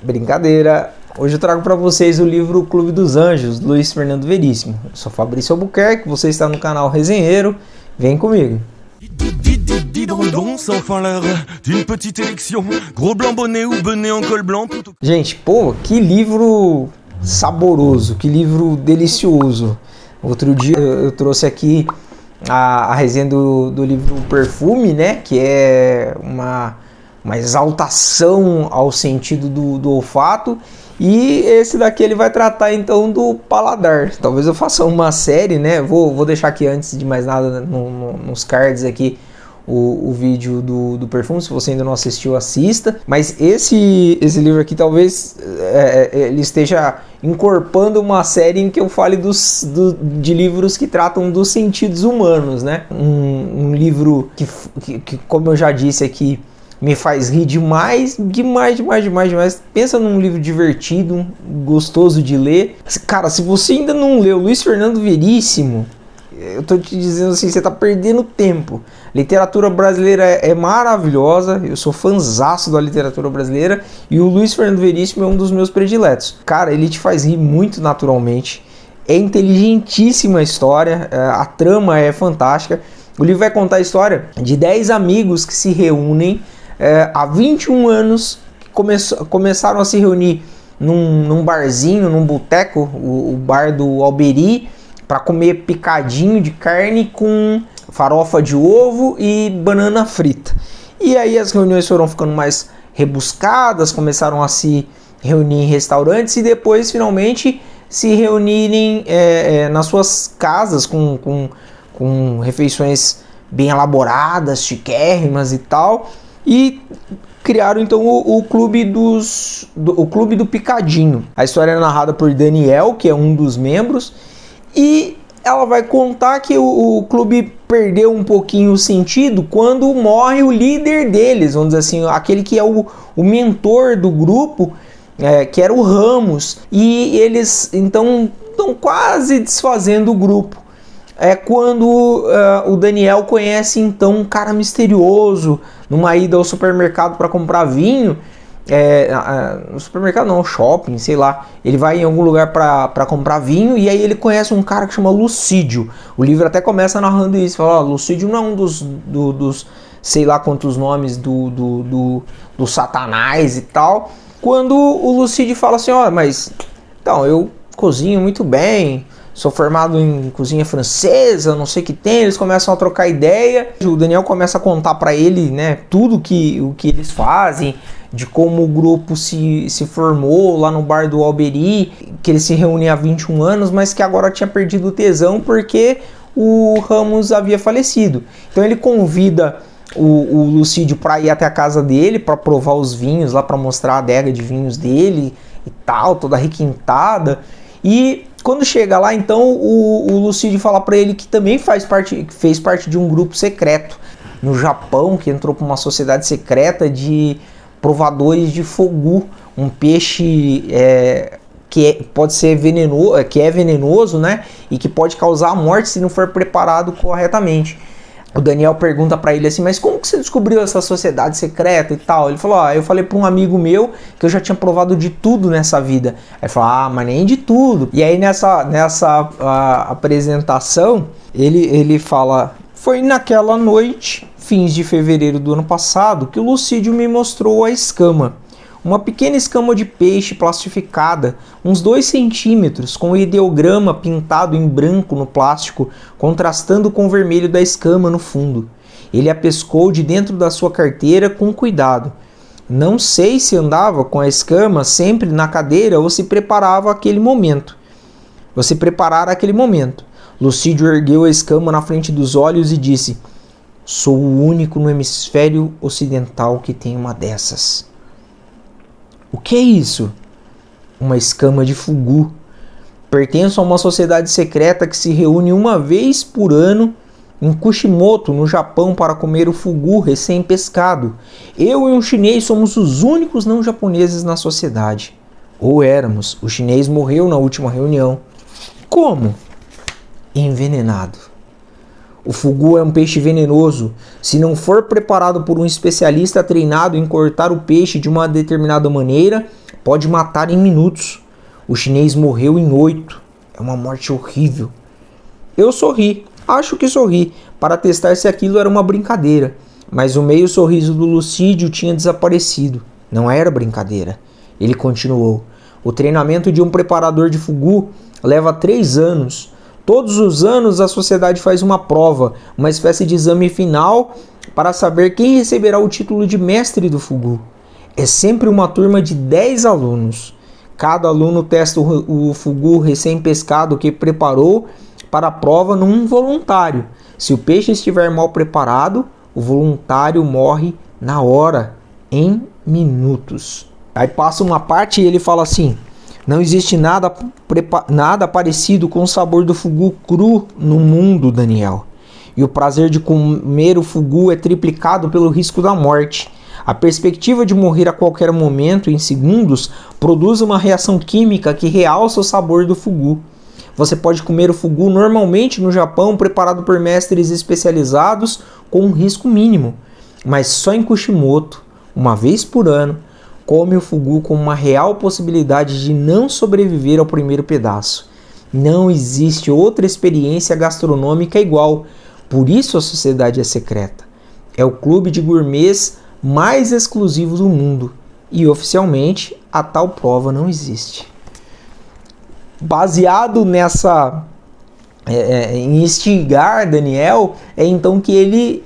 Brincadeira! Hoje eu trago para vocês o livro O Clube dos Anjos, Luiz Fernando Veríssimo. Eu sou Fabrício Albuquerque, você está no canal Resenheiro, vem comigo! Gente, pô, que livro saboroso, que livro delicioso. Outro dia eu trouxe aqui a resenha do livro Perfume, né? Que é uma exaltação ao sentido do olfato. E esse daqui ele vai tratar então do paladar. Talvez eu faça uma série, né? Vou deixar aqui antes de mais nada nos cards aqui o vídeo do Perfume. Se você ainda não assistiu, assista. Mas esse livro aqui talvez ele esteja encorpando uma série em que eu fale de livros que tratam dos sentidos humanos, né? Um livro que, como eu já disse aqui, me faz rir demais. Pensa num livro divertido, gostoso de ler. Cara, se você ainda não leu Luiz Fernando Veríssimo, eu tô te dizendo assim, você tá perdendo tempo. Literatura brasileira é maravilhosa, eu sou fãzaço da literatura brasileira e o Luiz Fernando Veríssimo é um dos meus prediletos. Cara, ele te faz rir muito naturalmente, é inteligentíssima a história, a trama é fantástica. O livro vai contar a história de 10 amigos que se reúnem há 21 anos, que começaram a se reunir num barzinho, num boteco, o bar do Alberi, para comer picadinho de carne com farofa de ovo e banana frita. E aí as reuniões foram ficando mais rebuscadas, começaram a se reunir em restaurantes e depois finalmente se reunirem nas suas casas com refeições bem elaboradas, chiquérrimas e tal, e criaram então o clube do Picadinho. A história é narrada por Daniel, que é um dos membros, e ela vai contar que o clube perdeu um pouquinho o sentido quando morre o líder deles, vamos dizer assim, aquele que é o mentor do grupo, que era o Ramos, e eles então estão quase desfazendo o grupo. É quando o Daniel conhece então um cara misterioso numa ida ao supermercado para comprar vinho. No supermercado não, shopping, sei lá. Ele vai em algum lugar para comprar vinho e aí ele conhece um cara que chama Lucídio. O livro até começa narrando isso, fala, Lucídio não é um dos sei lá quantos nomes do Satanás e tal. Quando o Lucídio fala assim, mas então eu cozinho muito bem, sou formado em cozinha francesa, não sei o que tem. Eles começam a trocar ideia. O Daniel começa a contar para ele, né, tudo o que eles fazem, de como o grupo se formou lá no bar do Alberi, que ele se reúne há 21 anos, mas que agora tinha perdido o tesão porque o Ramos havia falecido. Então ele convida o Lucídio para ir até a casa dele, para provar os vinhos lá, para mostrar a adega de vinhos dele e tal, toda requintada. E quando chega lá, então, o Lucídio fala para ele que também fez parte de um grupo secreto no Japão, que entrou para uma sociedade secreta de provadores de fogu, um peixe pode ser venenoso, que é venenoso, né? E que pode causar a morte se não for preparado corretamente. O Daniel pergunta para ele assim, mas como que você descobriu essa sociedade secreta e tal? Ele falou, eu falei para um amigo meu que eu já tinha provado de tudo nessa vida. Aí ele falou, mas nem de tudo. E aí nessa apresentação, ele fala, foi naquela noite, fins de fevereiro do ano passado, que o Lucídio me mostrou a escama. Uma pequena escama de peixe plastificada, uns 2 centímetros, com o ideograma pintado em branco no plástico, contrastando com o vermelho da escama no fundo. Ele a pescou de dentro da sua carteira com cuidado. Não sei se andava com a escama sempre na cadeira ou se preparava aquele momento. Lucídio ergueu a escama na frente dos olhos e disse, sou o único no hemisfério ocidental que tem uma dessas. O que é isso? Uma escama de fugu. Pertenço a uma sociedade secreta que se reúne uma vez por ano em Kushimoto, no Japão, para comer o fugu recém-pescado. Eu e um chinês somos os únicos não japoneses na sociedade. Ou éramos. O chinês morreu na última reunião. Como? Envenenado. O fugu é um peixe venenoso. Se não for preparado por um especialista treinado em cortar o peixe de uma determinada maneira, pode matar em minutos. O chinês morreu em 8. É uma morte horrível. Eu sorri, acho que sorri, para testar se aquilo era uma brincadeira. Mas o meio sorriso do Lucídio tinha desaparecido. Não era brincadeira. Ele continuou. O treinamento de um preparador de fugu leva 3 anos. Todos os anos a sociedade faz uma prova, uma espécie de exame final para saber quem receberá o título de mestre do fugu. É sempre uma turma de 10 alunos. Cada aluno testa o fugu recém-pescado que preparou para a prova num voluntário. Se o peixe estiver mal preparado, o voluntário morre na hora, em minutos. Aí passa uma parte e ele fala assim: não existe nada parecido com o sabor do fugu cru no mundo, Daniel. E o prazer de comer o fugu é triplicado pelo risco da morte. A perspectiva de morrer a qualquer momento, em segundos, produz uma reação química que realça o sabor do fugu. Você pode comer o fugu normalmente no Japão, preparado por mestres especializados, com um risco mínimo. Mas só em Kushimoto, uma vez por ano, come o fugu com uma real possibilidade de não sobreviver ao primeiro pedaço. Não existe outra experiência gastronômica igual. Por isso a sociedade é secreta. É o clube de gourmets mais exclusivo do mundo. E oficialmente a tal prova não existe. Baseado nessa em instigar Daniel, é então que ele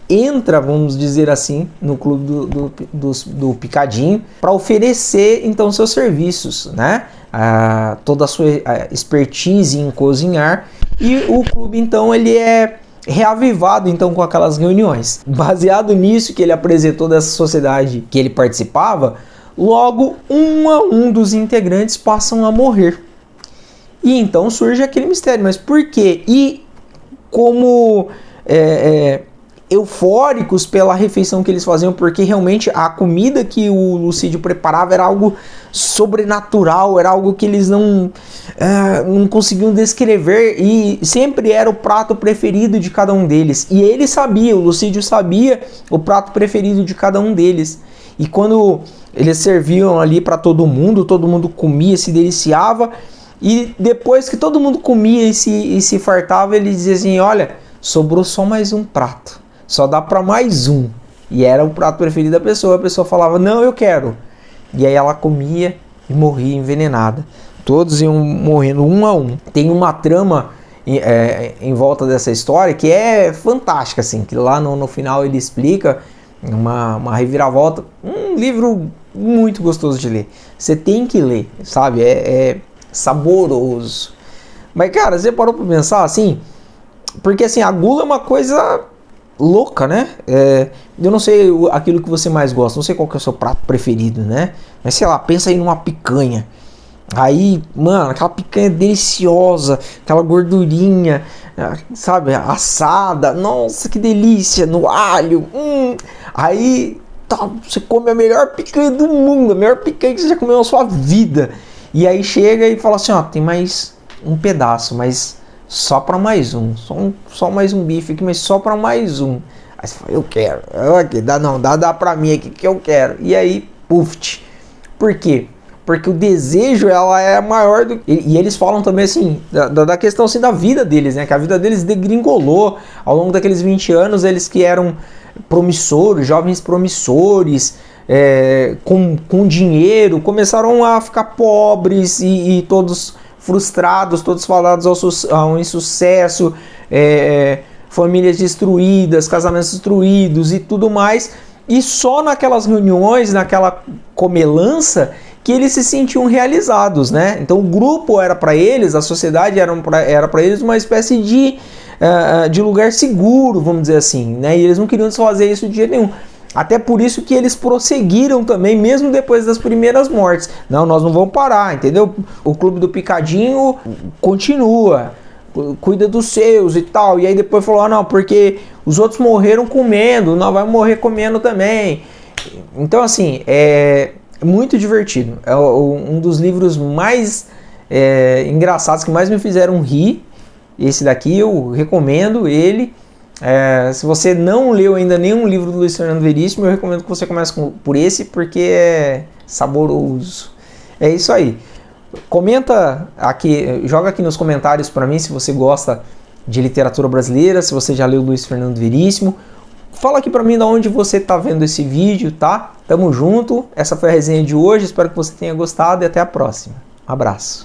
entra, vamos dizer assim, no clube do Picadinho para oferecer então seus serviços, né? Toda a sua expertise em cozinhar, e o clube então ele é reavivado então com aquelas reuniões. Baseado nisso que ele apresentou dessa sociedade que ele participava, logo um a um dos integrantes passam a morrer. E então surge aquele mistério, mas por quê? E como eufóricos pela refeição que eles faziam, porque realmente a comida que o Lucídio preparava era algo sobrenatural, era algo que eles não conseguiam descrever, e sempre era o prato preferido de cada um deles. E ele sabia, o Lucídio sabia o prato preferido de cada um deles. E quando eles serviam ali para todo mundo comia, se deliciava, e depois que todo mundo comia e se fartava, ele dizia assim: olha, sobrou só mais um prato. Só dá para mais um. E era o prato preferido da pessoa. A pessoa falava: não, eu quero. E aí ela comia e morria envenenada. Todos iam morrendo um a um. Tem uma trama em volta dessa história que é fantástica, assim. Que lá no final ele explica uma reviravolta. Um livro muito gostoso de ler. Você tem que ler, sabe? É saboroso. Mas, cara, você parou pra pensar assim? Porque, assim, a gula é uma coisa louca, né? Eu não sei aquilo que você mais gosta, não sei qual que é o seu prato preferido, né? Mas sei lá, pensa aí numa picanha. Aí, mano, aquela picanha deliciosa, aquela gordurinha, sabe, assada, nossa, que delícia, no alho. Aí, tá, você come a melhor picanha do mundo, a melhor picanha que você já comeu na sua vida. E aí chega e fala assim: ó, tem mais um pedaço, mas só para mais um, só mais um bife aqui, mas só para mais um. Aí você fala: eu quero, dá pra mim aqui que eu quero. E aí, puf. Por quê? Porque o desejo, ela é maior do... E eles falam também assim, da questão assim, da vida deles, né? Que a vida deles degringolou ao longo daqueles 20 anos, eles que eram promissores, jovens promissores, com dinheiro, começaram a ficar pobres e todos frustrados, todos fadados ao insucesso, famílias destruídas, casamentos destruídos e tudo mais. E só naquelas reuniões, naquela comelança, que eles se sentiam realizados, né? Então o grupo era para eles, a sociedade era para eles uma espécie de lugar seguro, vamos dizer assim, né? E eles não queriam desfazer isso de jeito nenhum. Até por isso que eles prosseguiram também, mesmo depois das primeiras mortes. Não, nós não vamos parar, entendeu? O Clube do Picadinho continua, cuida dos seus e tal. E aí depois falou: não, porque os outros morreram comendo, nós vamos morrer comendo também. Então, assim, é muito divertido. É um dos livros mais engraçados, que mais me fizeram rir. Esse daqui eu recomendo ele. Se você não leu ainda nenhum livro do Luiz Fernando Veríssimo, eu recomendo que você comece por esse, porque é saboroso. É isso aí. Comenta aqui, joga aqui nos comentários para mim se você gosta de literatura brasileira, se você já leu Luiz Fernando Veríssimo. Fala aqui para mim de onde você está vendo esse vídeo, tá? Tamo junto. Essa foi a resenha de hoje. Espero que você tenha gostado e até a próxima. Abraço.